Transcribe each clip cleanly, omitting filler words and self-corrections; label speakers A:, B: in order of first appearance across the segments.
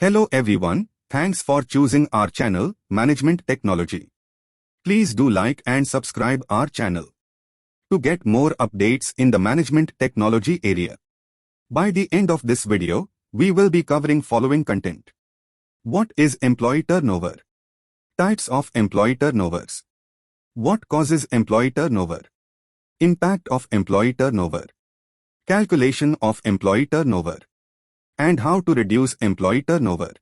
A: Hello everyone, thanks for choosing our channel, Management Technology. Please do like and subscribe our channel to get more updates in the management technology area. By the end of this video, we will be covering following content. What is employee turnover? Types of employee turnovers. What causes employee turnover? Impact of employee turnover. Calculation of employee turnover. And how to reduce employee turnover.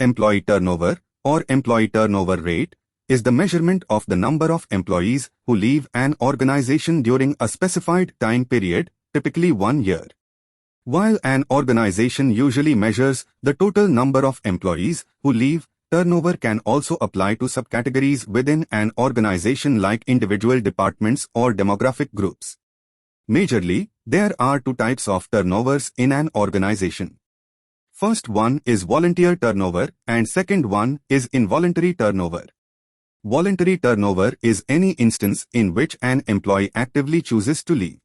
A: Employee turnover, or employee turnover rate, is the measurement of the number of employees who leave an organization during a specified time period, typically 1 year. While an organization usually measures the total number of employees who leave, turnover can also apply to subcategories within an organization like individual departments or demographic groups. Majorly, there are two types of turnovers in an organization. First one is volunteer turnover and second one is involuntary turnover. Voluntary turnover is any instance in which an employee actively chooses to leave.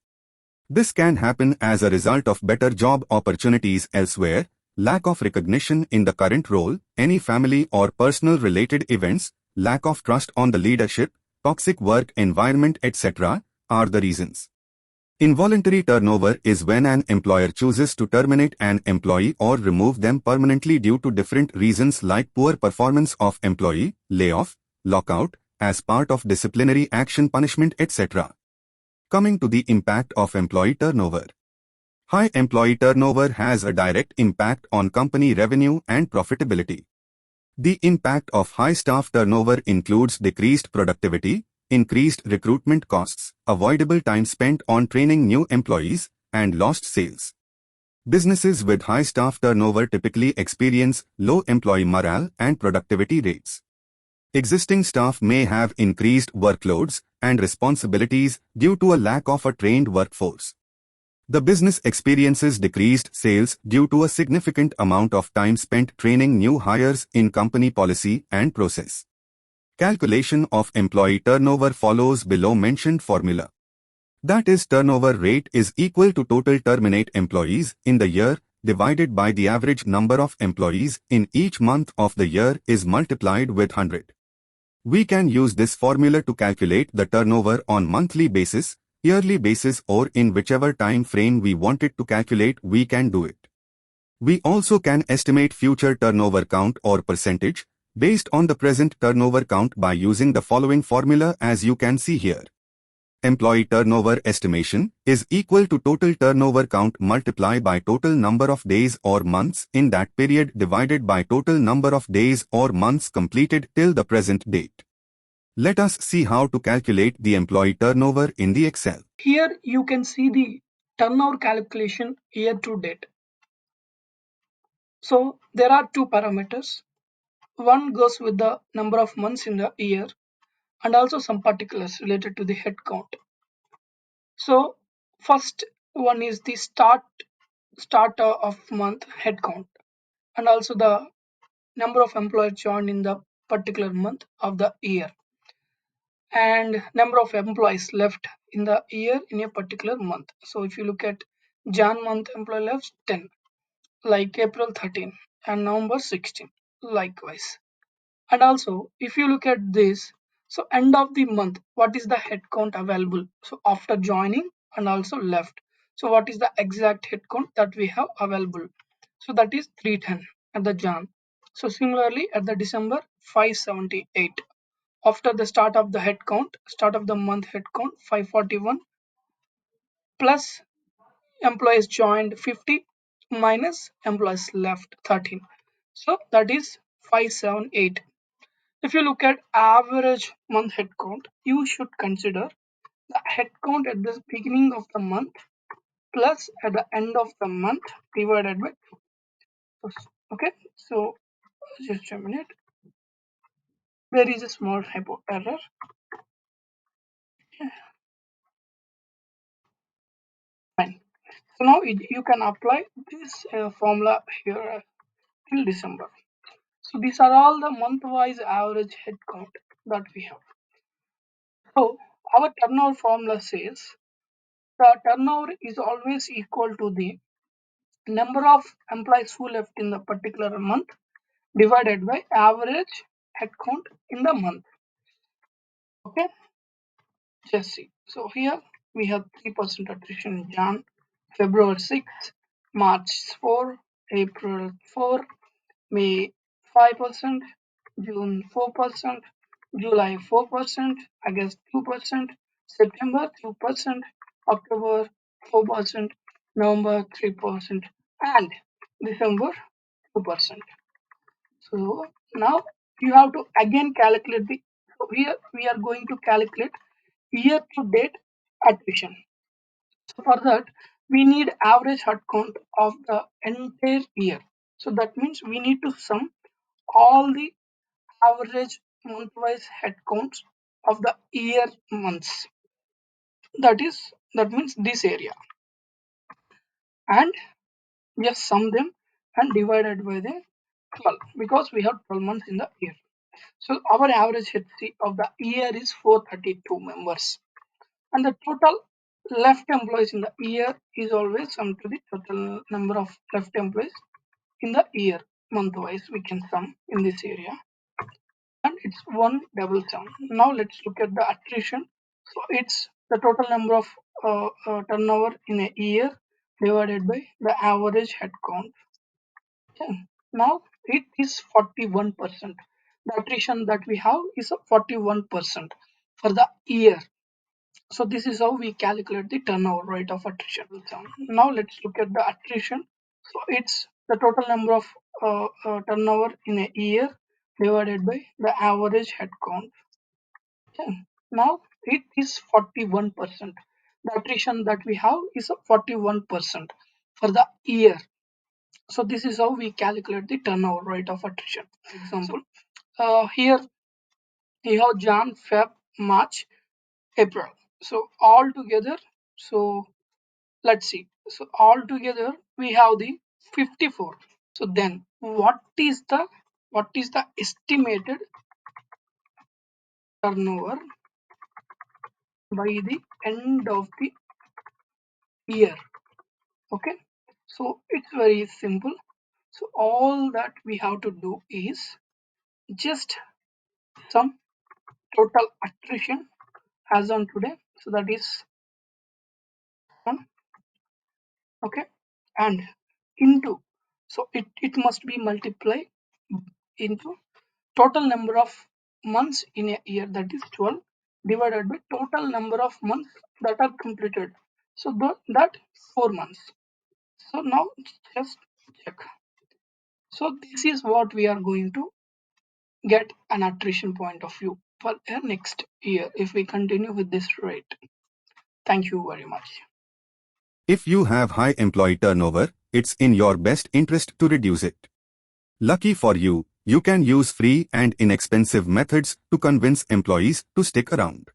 A: This can happen as a result of better job opportunities elsewhere, lack of recognition in the current role, any family or personal related events, lack of trust on the leadership, toxic work environment, etc. are the reasons. Involuntary turnover is when an employer chooses to terminate an employee or remove them permanently due to different reasons like poor performance of employee, layoff, lockout, as part of disciplinary action, punishment, etc. Coming to the impact of employee turnover. High employee turnover has a direct impact on company revenue and profitability. The impact of high staff turnover includes decreased productivity, increased recruitment costs, avoidable time spent on training new employees, and lost sales. Businesses with high staff turnover typically experience low employee morale and productivity rates. Existing staff may have increased workloads and responsibilities due to a lack of a trained workforce. The business experiences decreased sales due to a significant amount of time spent training new hires in company policy and process. Calculation of employee turnover follows below mentioned formula. That is, turnover rate is equal to total terminate employees in the year divided by the average number of employees in each month of the year is multiplied with 100. We can use this formula to calculate the turnover on monthly basis, yearly basis, or in whichever time frame we want it to calculate, we can do it. We also can estimate future turnover count or percentage based on the present turnover count by using the following formula as you can see here. Employee turnover estimation is equal to total turnover count multiplied by total number of days or months in that period divided by total number of days or months completed till the present date. Let us see how to calculate the employee turnover in the Excel.
B: Here you can see the turnover calculation year to date. So there are two parameters. One goes with the number of months in the year and also some particulars related to the head count. So first one is the start of month head count and also the number of employees joined in the particular month of the year and number of employees left in the year in a particular month. So if you look at Jan month, employee left 10, like April 13 and November 16 likewise. And also if you look at this, so end of the month, what is the head count available? So after joining and also left, so what is the exact head count that we have available? So that is 310 at the Jan. So similarly at the December, 578. After the start of the head count, start of the month head count 541 plus employees joined 50 minus employees left 13. So that is 578. If you look at average month head count, you should consider the head count at the beginning of the month plus at the end of the month divided by 2. Okay, so just a minute. There is a small typo error. Fine. So now you can apply this formula here till December. So these are all the month-wise average head count that we have. So our turnover formula says the turnover is always equal to the number of employees who left in the particular month divided by average headcount in the month. Okay, just see. So here we have 3% attrition in Jan, February 6, March 4, April 4, May 5%, June 4%, July 4%, August 2%, September 2%, October 4%, November 3%, and December 2%. So now you have to again calculate the, so here we are going to calculate year to date attrition. So for that we need average head count of the entire year. So that means we need to sum all the average month-wise head counts of the year months. That means this area, and just sum them and divided by the 12 because we have 12 months in the year. So our average HC of the year is 432 members, and the total left employees in the year is always sum to the total number of left employees in the year. Month-wise we can sum in this area, and it's one double sum. Now let's look at the attrition. So it's the total number of turnover in a year divided by the average head count. Okay. Now it is 41%. The attrition that we have is 41% for the year. So this is how we calculate the turnover rate of attrition. Now let's look at the attrition. So it's the total number of turnover in a year divided by the average head count. Okay. Now it is 41%. The attrition that we have is 41% for the year. So this is how we calculate the turnover rate of attrition. For example, here you have Jan, Feb, March, April. So all together, so let's see. So all together we have the 54. So then what is the estimated turnover by the end of the year? Okay, so it's very simple. So all that we have to do is just sum total attrition as on today. So that is 1. Okay, and into, so it must be multiplied into total number of months in a year, that is 12, divided by total number of months that are completed. So that 4 months. So now just check. So this is what we are going to get an attrition point of view for next year if we continue with this rate. Thank you very much.
A: If you have high employee turnover, it's in your best interest to reduce it. Lucky for you, you can use free and inexpensive methods to convince employees to stick around.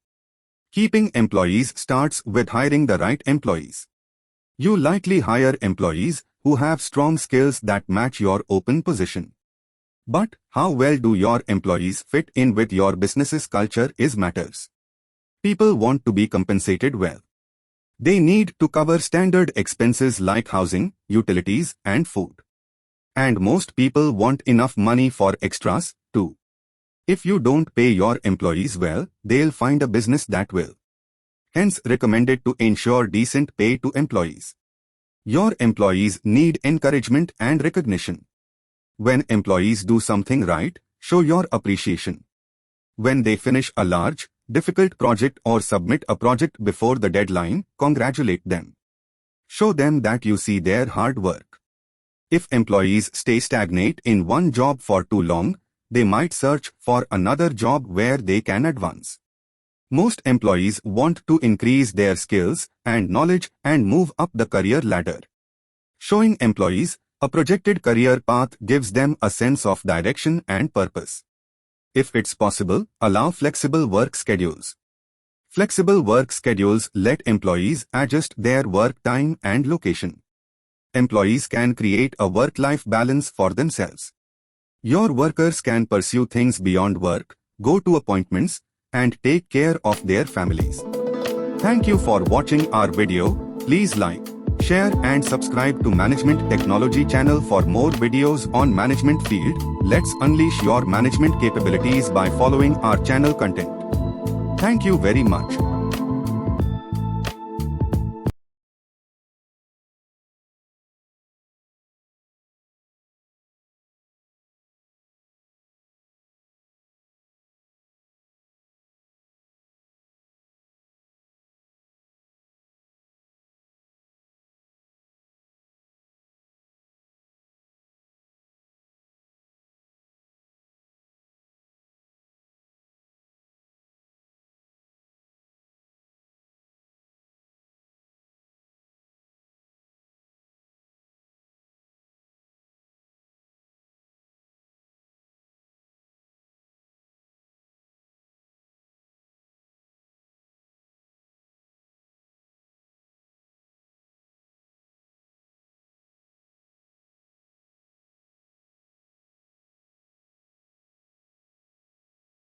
A: Keeping employees starts with hiring the right employees. You likely hire employees who have strong skills that match your open position. But how well do your employees fit in with your business's culture is matters. People want to be compensated well. They need to cover standard expenses like housing, utilities, and food. And most people want enough money for extras, too. If you don't pay your employees well, they'll find a business that will. Hence, recommended to ensure decent pay to employees. Your employees need encouragement and recognition. When employees do something right, show your appreciation. When they finish a large, difficult project or submit a project before the deadline, congratulate them. Show them that you see their hard work. If employees stay stagnant in one job for too long, they might search for another job where they can advance. Most employees want to increase their skills and knowledge and move up the career ladder. Showing employees a projected career path gives them a sense of direction and purpose. If it's possible, allow flexible work schedules. Flexible work schedules let employees adjust their work time and location. Employees can create a work-life balance for themselves. Your workers can pursue things beyond work, go to appointments, and take care of their families. Thank you for watching our video. Please like, Share and subscribe to Management Technology channel for more videos on management field. Let's unleash your management capabilities by following our channel content. Thank you very much.